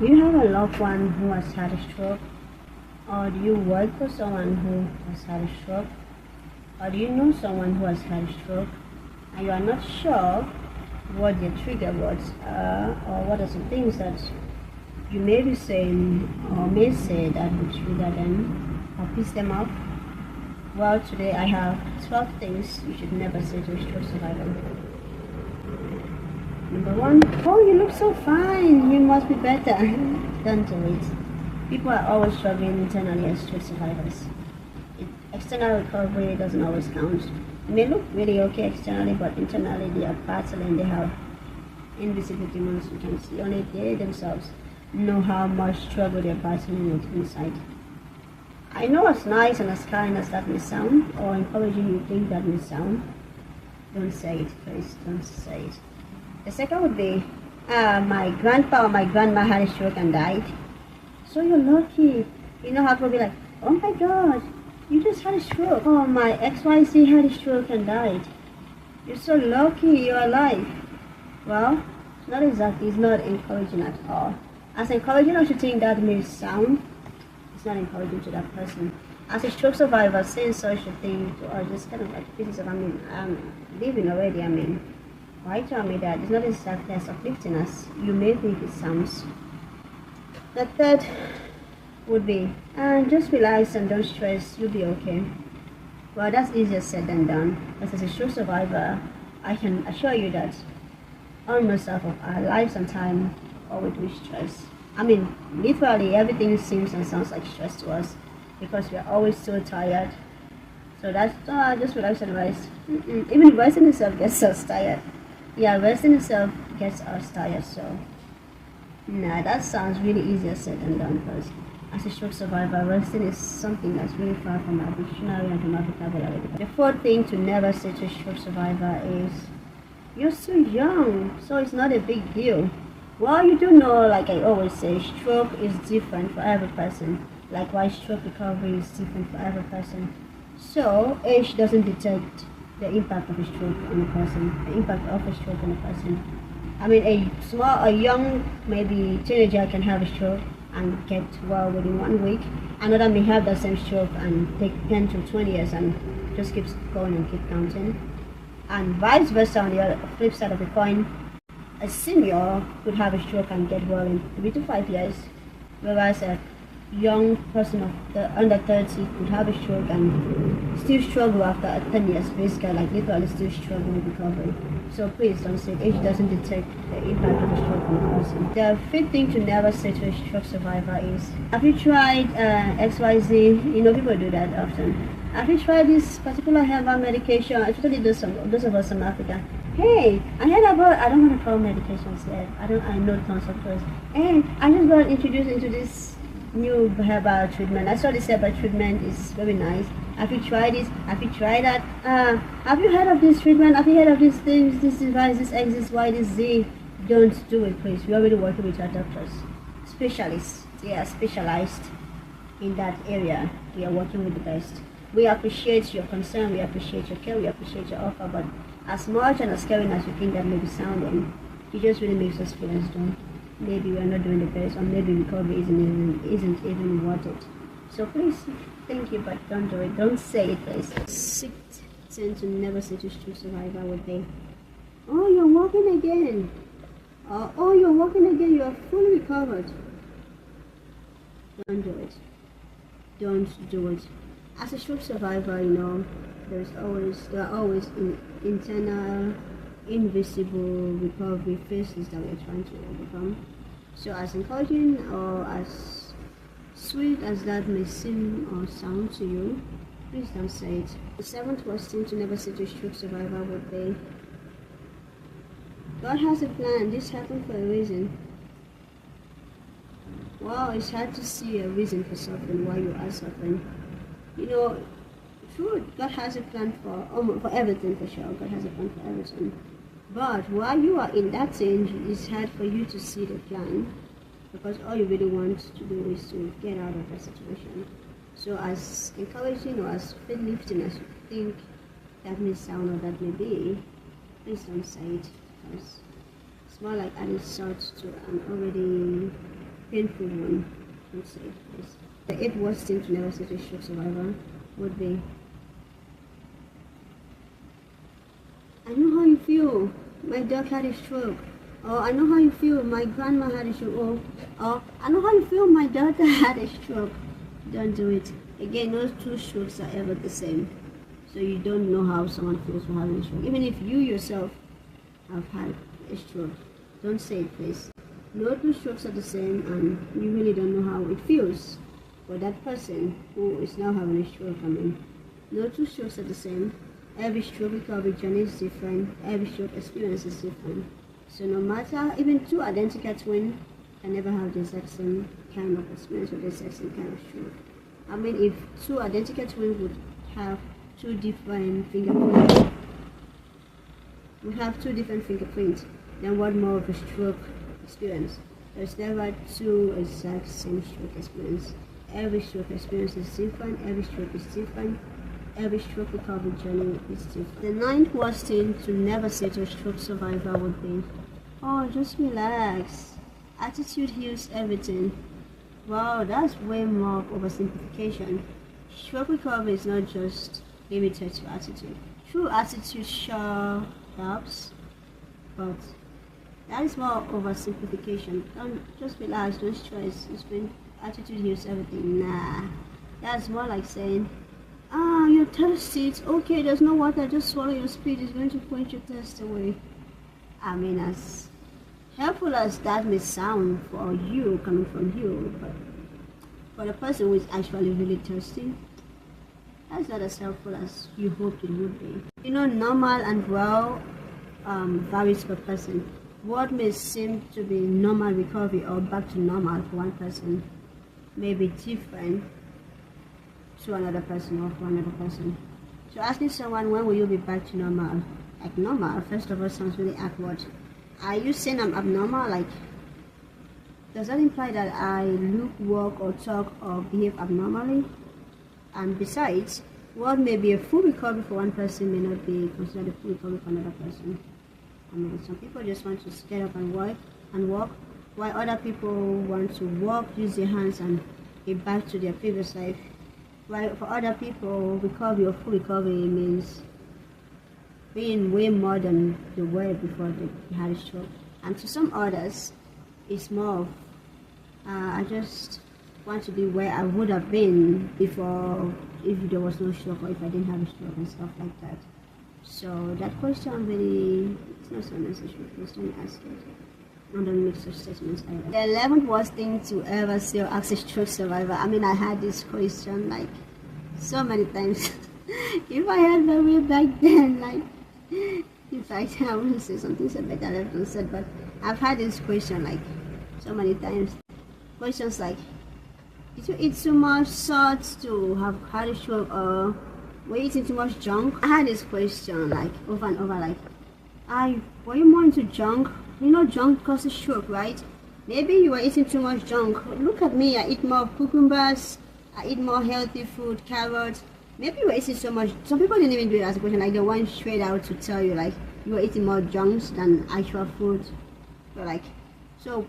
Do you have a loved one who has had a stroke? Or do you work for someone who has had a stroke? Or do you know someone who has had a stroke and you are not sure what their trigger words are, or what are some things that you may be saying or may say that would trigger them or piss them off? Well, today I have 12 things you should never say to a stroke survivor. Number one, oh, you look so fine, you must be better. Don't do it. People are always struggling internally as stroke survivors. External recovery doesn't always count. They may look really okay externally, but internally they are battling. They have invisible demons you can see. Only they themselves know how much struggle they're battling with inside. I know as nice and as kind as that may sound, or encouraging you think that may sound, don't say it, please, don't say it. The second would be, my grandpa or my grandma had a stroke and died. So you're lucky. You know how people be like, oh my God, you just had a stroke. Oh, my XYZ had a stroke and died. You're so lucky you're alive. Well, not exactly. It's not encouraging at all. As encouraging as you think that may sound, it's not encouraging to that person. As a stroke survivor, saying such a thing to us just kind of like pieces of, I'm living already, why tell me that? It's not exactly as uplifting as you may think it sounds. The third would be, just relax and don't stress, you'll be okay. Well, that's easier said than done. But as a stroke survivor, I can assure you that almost half of our lives and time are with stress. Literally everything seems and sounds like stress to us because we are always so tired. So that's just relax and rest. Even resting itself gets us tired. Yeah, resting itself gets us tired. So, nah, that sounds really easier said than done because as a stroke survivor, resting is something that's really far from our dictionary and from our vocabulary. The fourth thing to never say to a stroke survivor is, you're so young, so it's not a big deal. Well, you do know, like I always say, stroke is different for every person. Likewise, stroke recovery is different for every person. So, age doesn't detect the impact of a stroke on a person, the impact of a stroke on a person. A young, maybe teenager can have a stroke and get well within 1 week. Another may have that same stroke and take 10 to 20 years and just keeps going and keep counting. And vice versa, on the other flip side of the coin, a senior could have a stroke and get well in 3 to 5 years, whereas a young person of under 30 could have a stroke and still struggle after 10 years, basically, like literally still struggle with recovery. So please don't say age doesn't detect the impact of a stroke on a person. The fifth thing to never say to a stroke survivor is, have you tried XYZ? People do that often. Have you tried this particular herbal medication? Especially those of us in Africa. Hey, I heard about, I don't want to call medications yet. I know tons of those. Hey, I just got introduced into this new herbal treatment. I saw this herbal treatment is very nice. Have you tried this? Have you tried that? Have you heard of this treatment? Have you heard of these things, this device, this X, this Y, this Z? Don't do it, please. We're already working with our doctors, specialists. They are specialized in that area. We are working with the best. We appreciate your concern, we appreciate your care, we appreciate your offer, but as much and as caring as you think that may be sounding, it just really makes us feel as though maybe we are not doing the best, or maybe recovery isn't even worth it. So please, thank you, but don't do it. Don't say it, please. Sixth thing to never say to stroke survivor would be, oh, you're walking again. Oh, you're walking again. You are fully recovered. Don't do it. Don't do it. As a stroke survivor, there are always internal, invisible recovery phases that we're trying to overcome. So as encouraging or as sweet as that may seem or sound to you, please don't say it. The seventh worst thing to never say to a stroke survivor would be, God has a plan. This happened for a reason. Wow, it's hard to see a reason for suffering while you are suffering. True, God has a plan for everything, for sure. God has a plan for everything. But while you are in that stage, it's hard for you to see the plan because all you really want to do is to get out of that situation. So as encouraging or as faith lifting as you think that may sound or that may be, please don't say it because it's more like adding salt to an already painful one. Let's say this. The 8th worst thing to never say to a stroke survivor would be, I know how you feel. My dog had a stroke. Or I know how you feel. My grandma had a stroke. Or I know how you feel. My daughter had a stroke. Don't do it. Again, no two strokes are ever the same. So you don't know how someone feels for having a stroke. Even if you yourself have had a stroke, don't say it, please. No two strokes are the same, and you really don't know how it feels for that person who is now having a stroke. I mean, no two strokes are the same. Every stroke recovery journey is different. Every stroke experience is different. So no matter, even two identical twins can never have the exact same kind of experience or the exact same kind of stroke. I mean, if two identical twins would have two different fingerprints, then what more of a stroke experience? There's never two exact same stroke experience. Every stroke experience is different. Every stroke is different. Every stroke recovery journey is different. The 9th worst thing to never say to a stroke survivor would be, oh, just relax. Attitude heals everything. Wow, that's way more oversimplification. Stroke recovery is not just limited to attitude. True attitude sure helps, but that is more oversimplification. Don't just relax, don't stress. It's been attitude heals everything. Nah, that's more like saying, you're thirsty, it's okay, there's no water, just swallow your spit, it's going to quench your thirst away. I mean, as helpful as that may sound for you, coming from you, but for the person who is actually really thirsty, that's not as helpful as you hoped it would be. You know, normal and well varies per person. What may seem to be normal recovery or back to normal for one person may be different to another person or for another person. So asking someone, when will you be back to normal? Like normal, first of all, sounds really awkward. Are you saying I'm abnormal? Like, does that imply that I look, walk, or talk, or behave abnormally? And besides, what may be a full recovery for one person may not be considered a full recovery for another person. I mean, some people just want to get up and walk, while other people want to walk, use their hands, and get back to their previous life. While for other people, recovery or full recovery means being way more than they were before they had a stroke. And to some others, it's more of, I just want to be where I would have been before, if there was no stroke or if I didn't have a stroke and stuff like that. So that question really, it's not so necessary. Please don't ask it. And don't make such statements either. The 11th worst thing to ever say or ask a stroke survivor. I mean, I had this question like so many times. If I had the way back then, like, in fact, I wouldn't say something so better left unsaid, but I've had this question like so many times. Questions like, did you eat too much salt to have had a stroke, or were you eating too much junk? I had this question like over and over, like, were you more into junk? You know, junk causes stroke, right? Maybe you were eating too much junk. Look at me, I eat more cucumbers, I eat more healthy food, carrots. Maybe you were eating so much. Some people didn't even do it as a question, like they went straight out to tell you like you were eating more junks than actual food. So like, so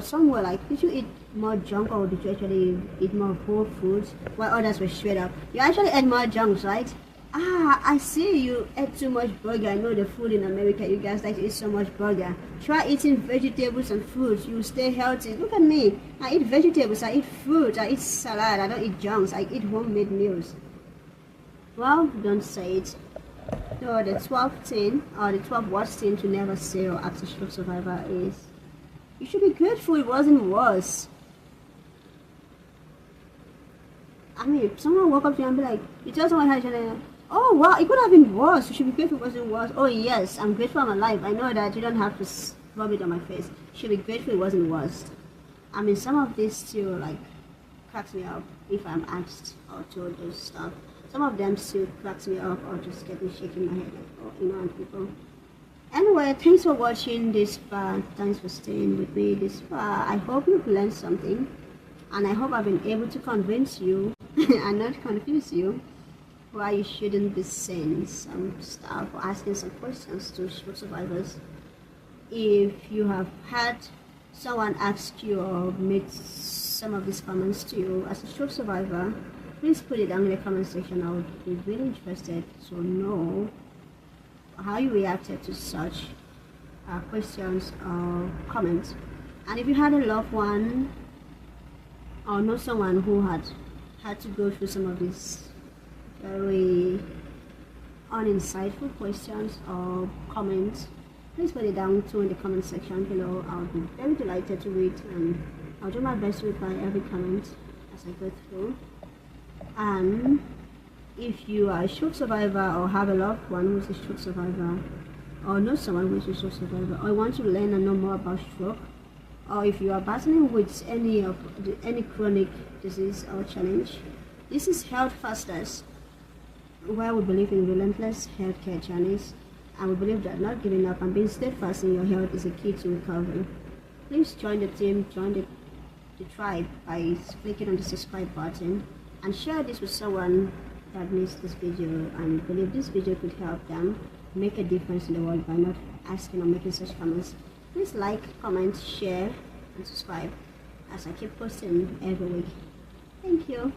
some were like, did you eat more junk or did you actually eat more whole foods? While others were straight up, you actually ate more junks, right? I see you ate too much burger. I know the food in America, you guys like to eat so much burger. Try eating vegetables and fruits, you stay healthy. Look at me, I eat vegetables, I eat fruit, I eat salad, I don't eat junks, I eat homemade meals. Well, don't say it. So the 12th thing, or the 12th worst thing to never say or ask a stroke survivor is, you should be grateful it wasn't worse. I mean, if someone walk up to you and be like, you tell someone how you, oh wow, it could have been worse, you should be grateful it wasn't worse. Oh yes, I'm grateful I'm alive. I know that you don't have to rub it on my face. You should be grateful it wasn't worse. I mean, some of this still like cracks me up if I'm asked or told those stuff. Some of them still cracks me up or just get me shaking my head like, oh, you know, and people. Anyway, thanks for watching this far. Thanks for staying with me this far. I hope you've learned something, and I hope I've been able to convince you and not confuse you why you shouldn't be saying some stuff or asking some questions to stroke survivors. If you have had someone asked you or made some of these comments to you as a stroke survivor, please put it down in the comment section. I would be really interested to know how you reacted to such questions or comments. And if you had a loved one or know someone who had to go through some of these very uninsightful questions or comments, please put it down too in the comment section below. I'll be very delighted to read, and I'll do my best to reply every comment as I go through. And if you are a stroke survivor or have a loved one who is a stroke survivor, or know someone who is a stroke survivor, or want to learn and know more about stroke, or if you are battling with any chronic disease or challenge, this is Health Fasters, where we believe in relentless healthcare journeys, and we believe that not giving up and being steadfast in your health is a key to recovery. Please join the team, join the tribe by clicking on the subscribe button, and share this with someone that needs this video and believe this video could help them make a difference in the world by not asking or making such comments. Please like, comment, share, and subscribe as I keep posting every week. Thank you.